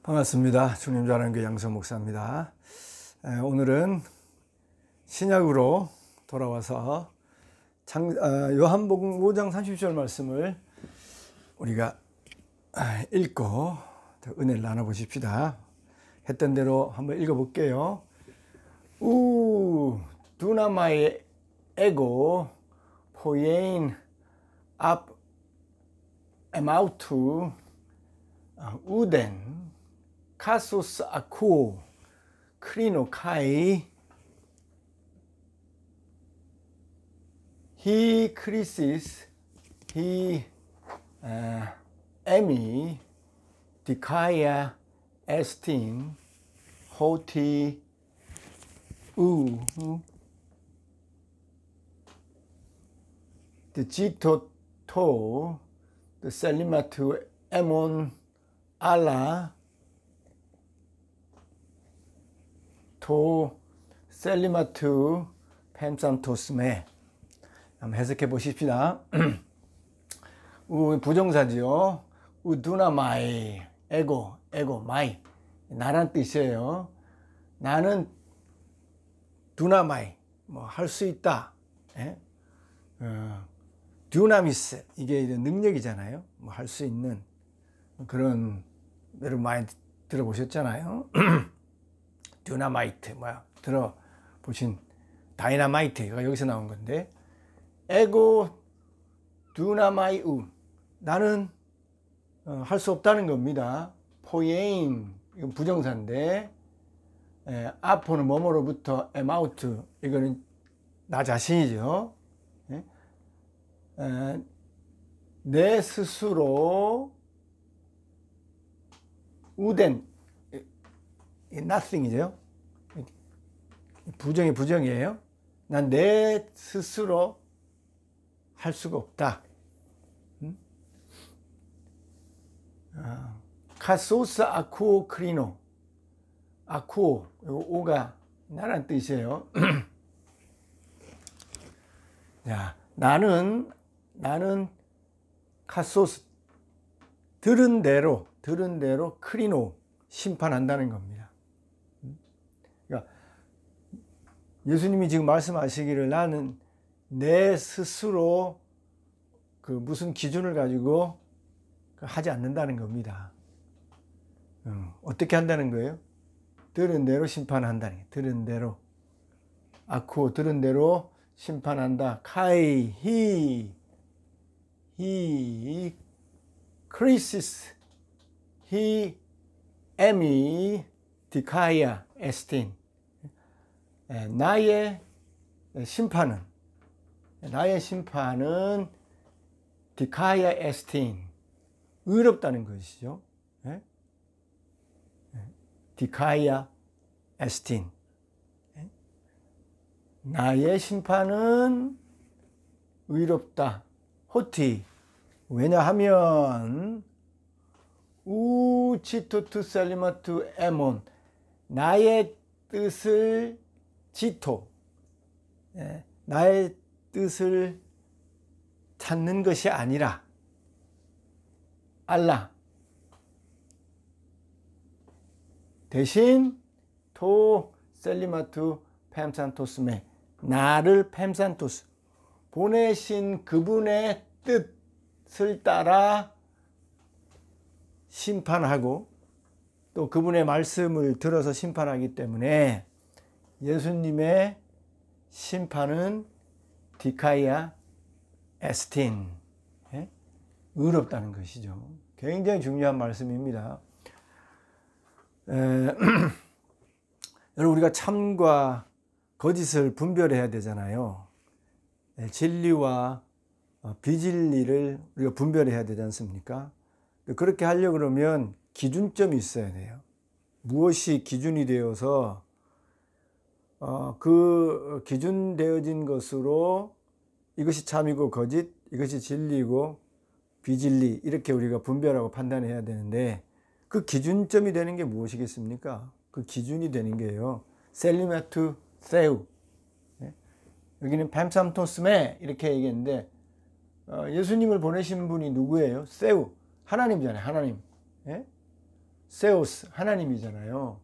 반갑습니다. 주님 잘하는 교 양성 목사입니다. 오늘은 신약으로 돌아와서 요한복음 5장 30절 말씀을 우리가 읽고 은혜를 나눠보십시다. 했던 대로 한번 읽어볼게요. 두나마의 에고 포예인 앞 에마우투 우덴 카소스 아쿠 크리노 카이 히 크리시스 히 에미 디카야 에스틴 호티 우 디지토토 셀리마투 에몬 알라 토 셀리마투 펜산토스메. 한번 해석해 보십시다. 부정사지요. 우두나마이 에고 마이 나란 뜻이에요. 나는 두나마이 할 수 있다. 듀나미스 이게 능력이잖아요. 할 수 있는 그런 여러분 많이 들어보셨잖아요. 듀나마이트 들어보신 다이나마이트가 여기서 나온 건데 에고 듀나마이우 나는 할 수 없다는 겁니다. 포예인 이건 부정사인데 아포는 뭐뭐로부터 에마우트 이거는 나 자신이죠. 내 스스로 우덴 nothing이죠. 부정이에요. 난 내 스스로 할 수가 없다. 카소스 아쿠오 크리노 아쿠오 오가 나란 뜻이에요. 자, 나는 카소스 들은 대로 크리노 심판한다는 겁니다. 그러니까 예수님이 지금 말씀하시기를 나는 내 스스로 그 무슨 기준을 가지고 하지 않는다는 겁니다. 어떻게 한다는 거예요? 들은 대로 심판한다는 거예요. 들은 대로 아쿠 들은 대로 심판한다. 카이 히 크리시스 히 에미 디카야 에스틴 나의 심판은 디카야 에스틴 의롭다는 것이죠. 디카야 에스틴 나의 심판은 의롭다. 호티 왜냐하면 우치토투 셀리마투 에몬 나의 뜻을 지토 나의 뜻을 찾는 것이 아니라 알라 대신 토 셀리마투 펜산토스메 나를 펜산토스 보내신 그분의 뜻을 따라 심판하고 또 그분의 말씀을 들어서 심판하기 때문에 예수님의 심판은 디카이아 에스틴 의롭다는 것이죠. 굉장히 중요한 말씀입니다. 여러분 우리가 참과 거짓을 분별해야 되잖아요. 진리와 비진리를 우리가 분별해야 되지 않습니까? 그렇게 하려고 그러면 기준점이 있어야 돼요. 무엇이 기준이 되어서 그 기준되어진 것으로 이것이 참이고 거짓, 이것이 진리고 비진리 이렇게 우리가 분별하고 판단해야 되는데 그 기준점이 되는 게 무엇이겠습니까? 그 기준이 되는 게요. 셀리마투 세우 여기는 뱀삼토스메 이렇게 얘기했는데 예수님을 보내신 분이 누구예요? 세우 하나님이잖아요. 하나님. 예? 세우스, 하나님이잖아요.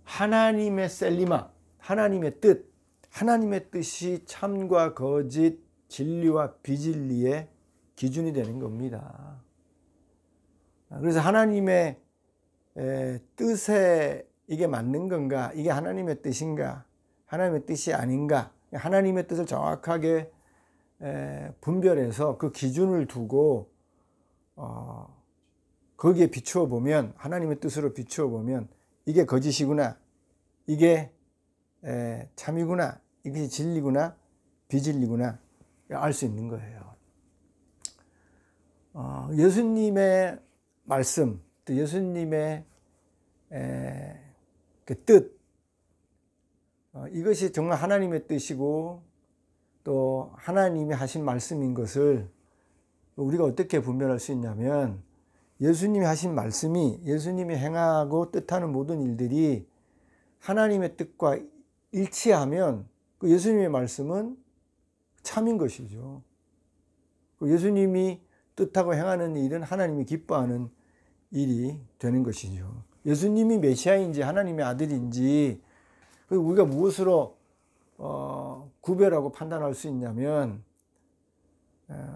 하나님의 셀리마, 하나님의 뜻, 하나님의 뜻이 참과 거짓, 진리와 비진리의 기준이 되는 겁니다. 그래서 하나님의 뜻에 이게 맞는 건가, 이게 하나님의 뜻인가, 하나님의 뜻이 아닌가, 하나님의 뜻을 정확하게 분별해서 그 기준을 두고 거기에 비추어 보면, 하나님의 뜻으로 비추어 보면 이게 거짓이구나, 이게 참이구나, 이게 진리구나, 비진리구나 알 수 있는 거예요. 예수님의 말씀, 또 예수님의 그 뜻, 이것이 정말 하나님의 뜻이고 또 하나님이 하신 말씀인 것을 우리가 어떻게 분별할 수 있냐면, 예수님이 하신 말씀이, 예수님이 행하고 뜻하는 모든 일들이 하나님의 뜻과 일치하면 그 예수님의 말씀은 참인 것이죠. 예수님이 뜻하고 행하는 일은 하나님이 기뻐하는 일이 되는 것이죠. 예수님이 메시아인지 하나님의 아들인지 우리가 무엇으로 구별하고 판단할 수 있냐면,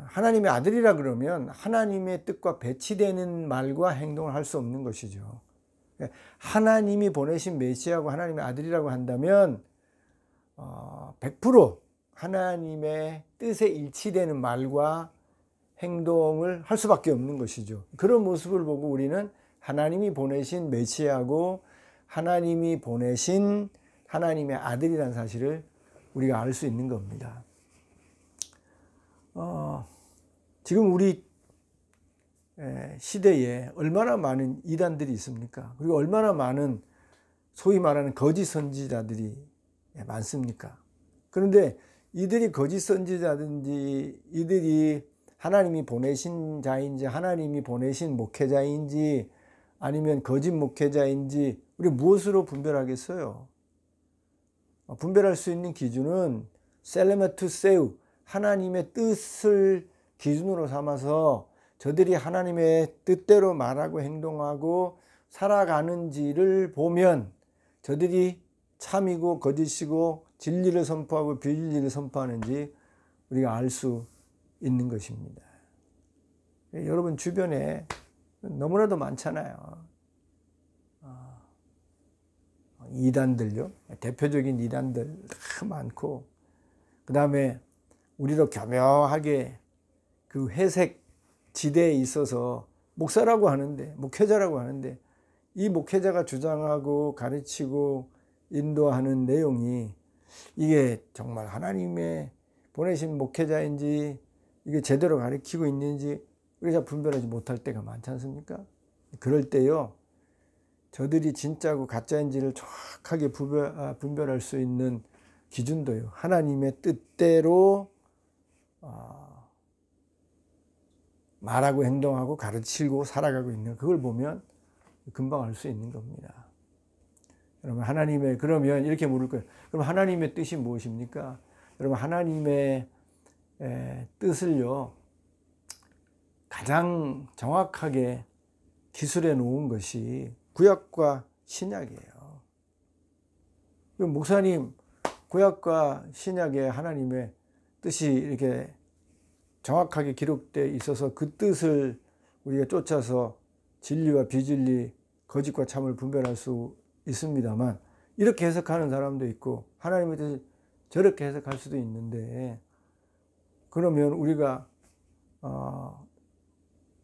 하나님의 아들이라 그러면 하나님의 뜻과 배치되는 말과 행동을 할 수 없는 것이죠. 하나님이 보내신 메시아고 하나님의 아들이라고 한다면 100% 하나님의 뜻에 일치되는 말과 행동을 할 수밖에 없는 것이죠. 그런 모습을 보고 우리는 하나님이 보내신 메시아고 하나님이 보내신 하나님의 아들이라는 사실을 우리가 알 수 있는 겁니다. 지금 우리 시대에 얼마나 많은 이단들이 있습니까? 그리고 얼마나 많은 소위 말하는 거짓 선지자들이 많습니까? 그런데 이들이 거짓 선지자든지, 이들이 하나님이 보내신 자인지, 하나님이 보내신 목회자인지, 아니면 거짓 목회자인지 우리 무엇으로 분별하겠어요? 분별할 수 있는 기준은 셀레마투세우, 하나님의 뜻을 기준으로 삼아서 저들이 하나님의 뜻대로 말하고 행동하고 살아가는지를 보면 저들이 참이고 거짓이고 진리를 선포하고 비진리를 선포하는지 우리가 알 수 있는 것입니다. 여러분 주변에 너무나도 많잖아요. 이단들요. 대표적인 이단들 많고, 그 다음에 우리로 교묘하게 그 회색 지대에 있어서 목사라고 하는데, 목회자라고 하는데, 이 목회자가 주장하고 가르치고 인도하는 내용이 이게 정말 하나님의 보내신 목회자인지, 이게 제대로 가르치고 있는지 우리가 분별하지 못할 때가 많지 않습니까? 그럴 때요, 저들이 진짜고 가짜인지를 정확하게 분별할 수 있는 기준도요, 하나님의 뜻대로 말하고 행동하고 가르치고 살아가고 있는, 그걸 보면 금방 알 수 있는 겁니다. 여러분, 하나님의, 그러면 이렇게 물을 거예요. 그럼 하나님의 뜻이 무엇입니까? 여러분, 하나님의 뜻을요, 가장 정확하게 기술해 놓은 것이 구약과 신약이에요. 목사님, 구약과 신약에 하나님의 뜻이 이렇게 정확하게 기록되어 있어서 그 뜻을 우리가 쫓아서 진리와 비진리, 거짓과 참을 분별할 수 있습니다만, 이렇게 해석하는 사람도 있고 하나님의 뜻을 저렇게 해석할 수도 있는데, 그러면 우리가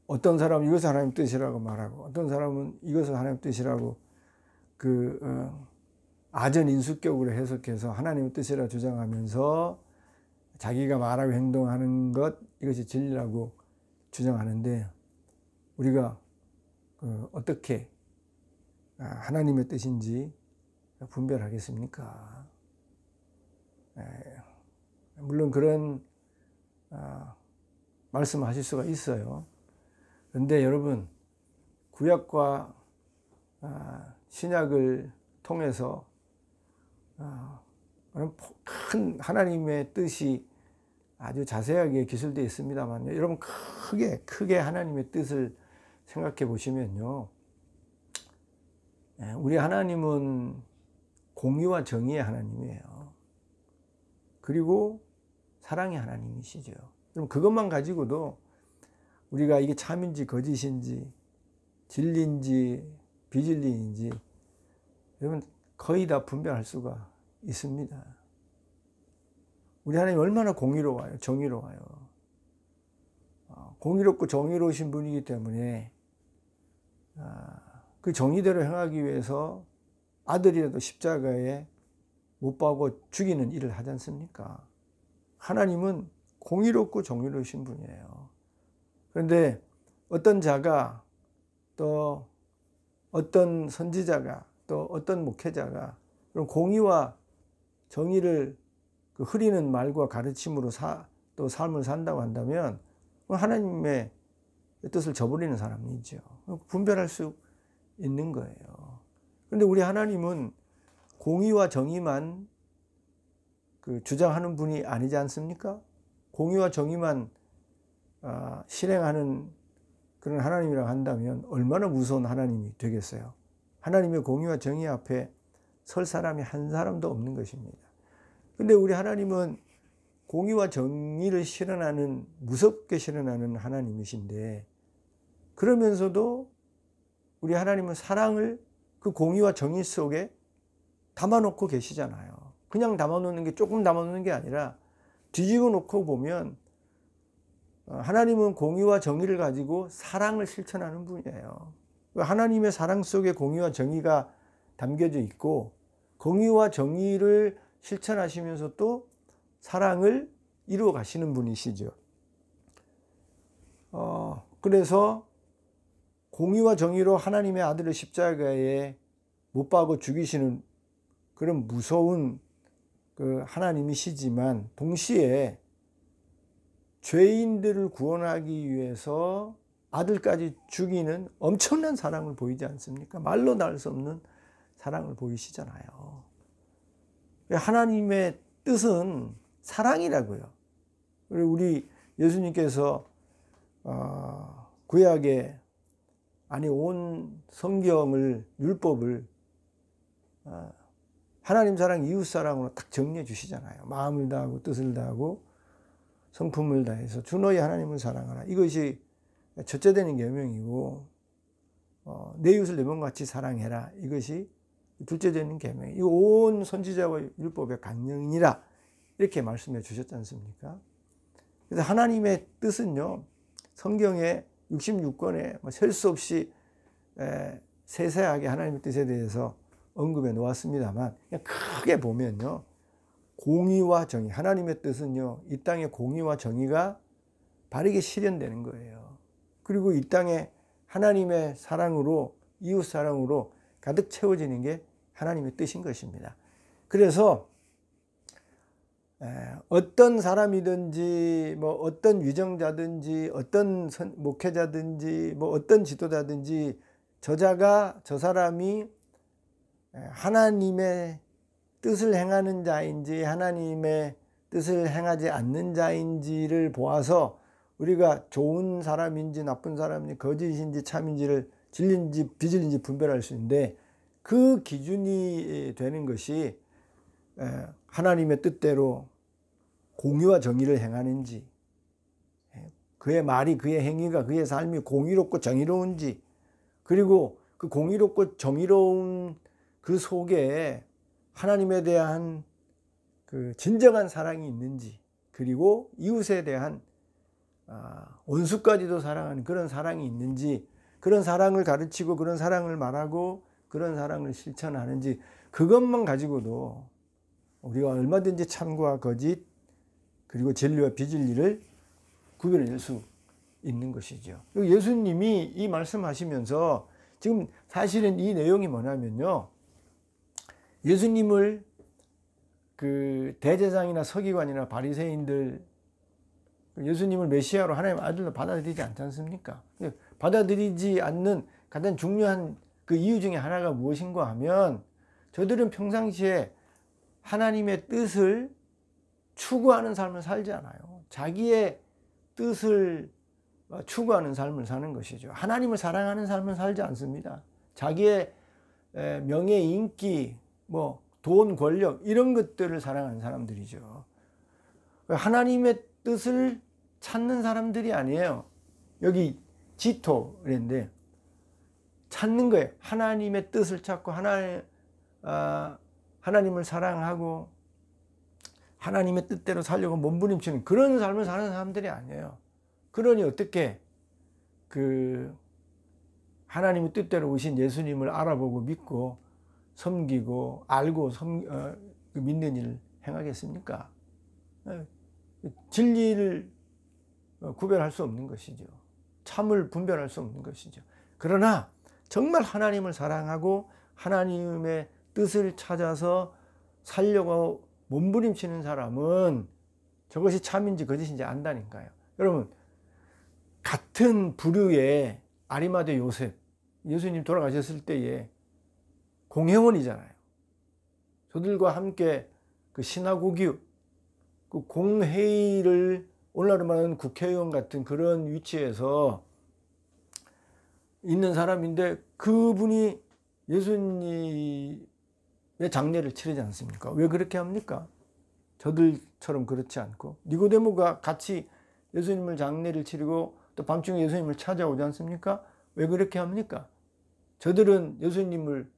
어떤 사람은 이것을 하나님 뜻이라고 말하고, 어떤 사람은 이것을 하나님 뜻이라고 아전인수격으로 해석해서 하나님의 뜻이라 주장하면서 자기가 말하고 행동하는 것, 이것이 진리라고 주장하는데, 우리가 어떻게 하나님의 뜻인지 분별하겠습니까? 물론 그런 말씀하실 수가 있어요. 그런데 여러분, 구약과 신약을 통해서 큰 하나님의 뜻이 아주 자세하게 기술되어 있습니다만, 여러분 크게 하나님의 뜻을 생각해 보시면요, 우리 하나님은 공의와 정의의 하나님이에요. 그리고 사랑의 하나님이시죠. 그럼 그것만 가지고도 우리가 이게 참인지 거짓인지 진리인지 비진리인지 여러분 거의 다 분별할 수가 있습니다. 우리 하나님 얼마나 공의로워요. 정의로워요. 공의롭고 정의로우신 분이기 때문에 그 정의대로 행하기 위해서 아들이라도 십자가에 못 박아 죽이는 일을 하지 않습니까? 하나님은 공의롭고 정의로우신 분이에요. 그런데 어떤 자가 또 어떤 선지자가 또 어떤 목회자가 그런 공의와 정의를 그 흐리는 말과 가르침으로 또 삶을 산다고 한다면 하나님의 뜻을 저버리는 사람이죠. 분별할 수 있는 거예요. 그런데 우리 하나님은 공의와 정의만 그 주장하는 분이 아니지 않습니까? 공의와 정의만 실행하는 그런 하나님이라고 한다면 얼마나 무서운 하나님이 되겠어요. 하나님의 공의와 정의 앞에 설 사람이 한 사람도 없는 것입니다. 그런데 우리 하나님은 공의와 정의를 실현하는, 무섭게 실현하는 하나님이신데, 그러면서도 우리 하나님은 사랑을 그 공의와 정의 속에 담아놓고 계시잖아요. 그냥 담아놓는 게, 조금 담아놓는 게 아니라 뒤집어 놓고 보면 하나님은 공의와 정의를 가지고 사랑을 실천하는 분이에요. 하나님의 사랑 속에 공의와 정의가 담겨져 있고, 공의와 정의를 실천하시면서 또 사랑을 이루어 가시는 분이시죠. 그래서 공의와 정의로 하나님의 아들을 십자가에 못 박아 죽이시는 그런 무서운 그 하나님이시지만, 동시에 죄인들을 구원하기 위해서 아들까지 죽이는 엄청난 사랑을 보이지 않습니까? 말로 날 수 없는 사랑을 보이시잖아요. 하나님의 뜻은 사랑이라고요. 그리고 우리 예수님께서 구약에 온 성경을, 율법을 하나님 사랑, 이웃 사랑으로 딱 정리해 주시잖아요. 마음을 다하고 뜻을 다하고 성품을 다해서 주 너희 하나님을 사랑하라. 이것이 첫째 되는 계명이고, 내 이웃을 내 몸같이 사랑해라. 이것이 둘째 되는 계명이. 이 온 선지자와 율법의 강령이라 이렇게 말씀해 주셨지 않습니까? 그래서 하나님의 뜻은요, 성경에 66권에 셀 수 없이 세세하게 하나님의 뜻에 대해서 언급해 놓았습니다만, 그냥 크게 보면요, 공의와 정의, 하나님의 뜻은요, 이 땅에 공의와 정의가 바르게 실현되는 거예요. 그리고 이 땅에 하나님의 사랑으로, 이웃 사랑으로 가득 채워지는 게 하나님의 뜻인 것입니다. 그래서 어떤 사람이든지, 어떤 위정자든지, 어떤 목회자든지, 어떤 지도자든지, 저 사람이 하나님의 뜻을 행하는 자인지 하나님의 뜻을 행하지 않는 자인지를 보아서 우리가 좋은 사람인지 나쁜 사람인지 거짓인지 참인지를, 진리인지 비진리인지 분별할 수 있는데, 그 기준이 되는 것이 하나님의 뜻대로 공의와 정의를 행하는지, 그의 말이, 그의 행위가, 그의 삶이 공의롭고 정의로운지, 그리고 그 공의롭고 정의로운 그 속에 하나님에 대한 그 진정한 사랑이 있는지, 그리고 이웃에 대한 원수까지도 사랑하는 그런 사랑이 있는지, 그런 사랑을 가르치고 그런 사랑을 말하고 그런 사랑을 실천하는지, 그것만 가지고도 우리가 얼마든지 참과 거짓, 그리고 진리와 비진리를 구별해낼 수 있는 것이죠. 예수님이 이 말씀하시면서 지금 사실은 이 내용이 뭐냐면요, 예수님을 그 대제사장이나 서기관이나 바리새인들, 예수님을 메시아로 하나님 아들로 받아들이지 않지 않습니까? 받아들이지 않는 가장 중요한 그 이유 중에 하나가 무엇인가 하면, 저들은 평상시에 하나님의 뜻을 추구하는 삶을 살지 않아요. 자기의 뜻을 추구하는 삶을 사는 것이죠. 하나님을 사랑하는 삶을 살지 않습니다. 자기의 명예, 인기, 뭐 돈, 권력 이런 것들을 사랑하는 사람들이죠. 하나님의 뜻을 찾는 사람들이 아니에요. 여기 지토 그랬는데 찾는 거예요. 하나님의 뜻을 찾고 하나님을 사랑하고 하나님의 뜻대로 살려고 몸부림치는 그런 삶을 사는 사람들이 아니에요. 그러니 어떻게 하나님의 뜻대로 오신 예수님을 알아보고 믿고 섬기고 알고 믿는 일을 행하겠습니까? 진리를 구별할 수 없는 것이죠. 참을 분별할 수 없는 것이죠. 그러나 정말 하나님을 사랑하고 하나님의 뜻을 찾아서 살려고 몸부림치는 사람은 저것이 참인지 거짓인지 안다니까요. 여러분, 같은 부류의 아리마대 요셉, 예수님 돌아가셨을 때에 공회원이잖아요. 저들과 함께 그 시나고기, 그 공회의를 오늘날로 말하는 국회의원 같은 그런 위치에서 있는 사람인데 그분이 예수님의 장례를 치르지 않습니까? 왜 그렇게 합니까? 저들처럼 그렇지 않고 니고데모가 같이 예수님을 장례를 치르고 또 밤중에 예수님을 찾아오지 않습니까? 왜 그렇게 합니까? 저들은 예수님을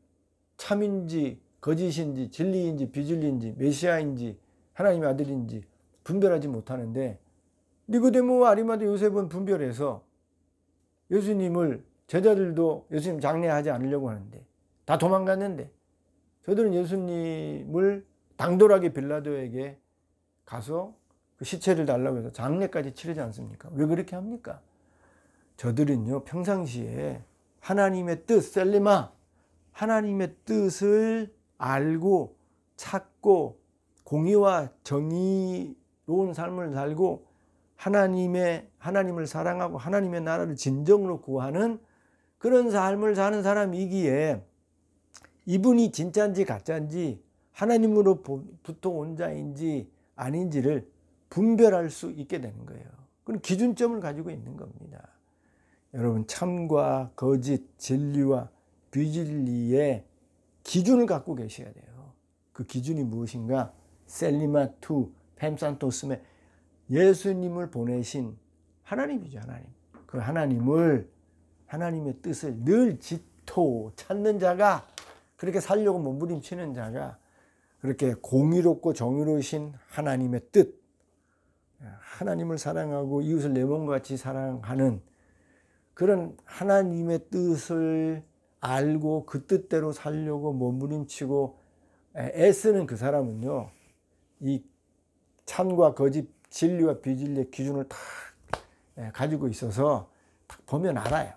참인지 거짓인지 진리인지 비진리인지 메시아인지 하나님의 아들인지 분별하지 못하는데 니고데모와 아리마대 요셉은 분별해서 예수님을 제자들도 예수님 장례하지 않으려고 하는데 다 도망갔는데 저들은 예수님을 당돌하게 빌라도에게 가서 그 시체를 달라고 해서 장례까지 치르지 않습니까? 왜 그렇게 합니까? 저들은요 평상시에 하나님의 뜻 셀리마 하나님의 뜻을 알고 찾고 공의와 정의로운 삶을 살고 하나님을 사랑하고 하나님의 나라를 진정으로 구하는 그런 삶을 사는 사람이기에 이분이 진짜인지 가짜인지 하나님으로부터 온 자인지 아닌지를 분별할 수 있게 되는 거예요. 그런 기준점을 가지고 있는 겁니다. 여러분 참과 거짓, 진리와 비진리의 기준을 갖고 계셔야 돼요. 그 기준이 무엇인가? 셀리마 투 펜산토스메 예수님을 보내신 하나님이죠. 하나님. 그 하나님의 뜻을 늘 찾는 자가 그렇게 살려고 몸부림치는 자가 그렇게 공의롭고 정의로우신 하나님의 뜻 하나님을 사랑하고 이웃을 내 몸과 같이 사랑하는 그런 하나님의 뜻을 알고 그 뜻대로 살려고 몸부림치고 애쓰는 그 사람은요 이 참과 거짓 진리와 비진리의 기준을 다 가지고 있어서 딱 보면 알아요.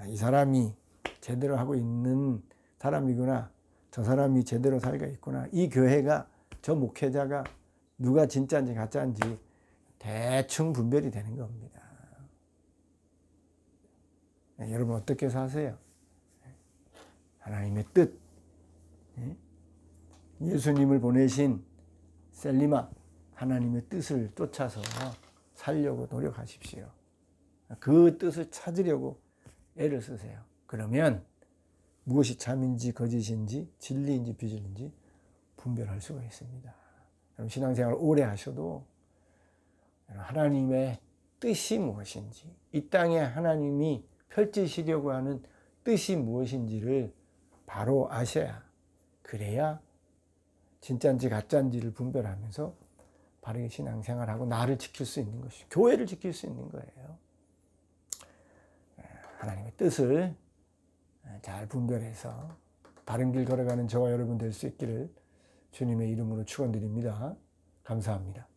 이 사람이 제대로 하고 있는 사람이구나. 저 사람이 제대로 살고 있구나. 이 교회가 저 목회자가 누가 진짜인지 가짜인지 대충 분별이 되는 겁니다. 여러분 어떻게 사세요? 하나님의 뜻 예수님을 보내신 셀리마 하나님의 뜻을 쫓아서 살려고 노력하십시오. 그 뜻을 찾으려고 애를 쓰세요. 그러면 무엇이 참인지 거짓인지 진리인지 비진리인지 분별할 수가 있습니다. 신앙생활 오래 하셔도 하나님의 뜻이 무엇인지 이 땅에 하나님이 펼치시려고 하는 뜻이 무엇인지를 바로 아셔야 그래야 진짜인지 가짜인지를 분별하면서 바르게 신앙생활하고 나를 지킬 수 있는 것이 교회를 지킬 수 있는 거예요. 하나님의 뜻을 잘 분별해서 바른 길 걸어가는 저와 여러분 될 수 있기를 주님의 이름으로 축원드립니다. 감사합니다.